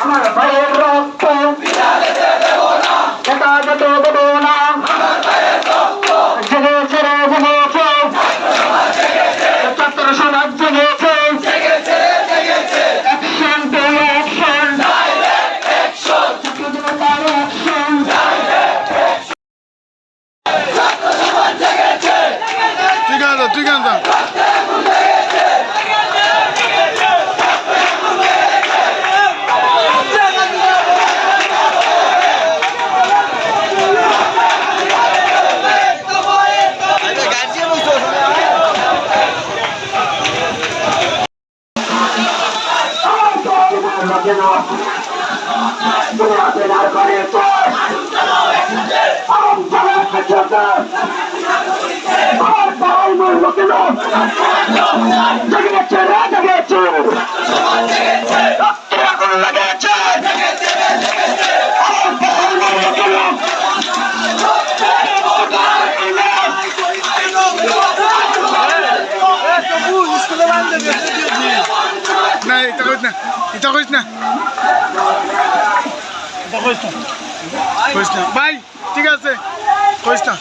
আমার ভাইয়ের রক্ত হেফাজতে দেব না, জেগেছে রে জেগেছে, ছাত্র সমাজ জেগেছে, অ্যাকশন টু অ্যাকশন, ছাত্র জনতার অ্যাকশন। ঠিক আছে ঠিক আছে। না এটা করিস না, এটা করিস না, এটা করিস না, করিস না ভাই, ঠিক আছে করিস না।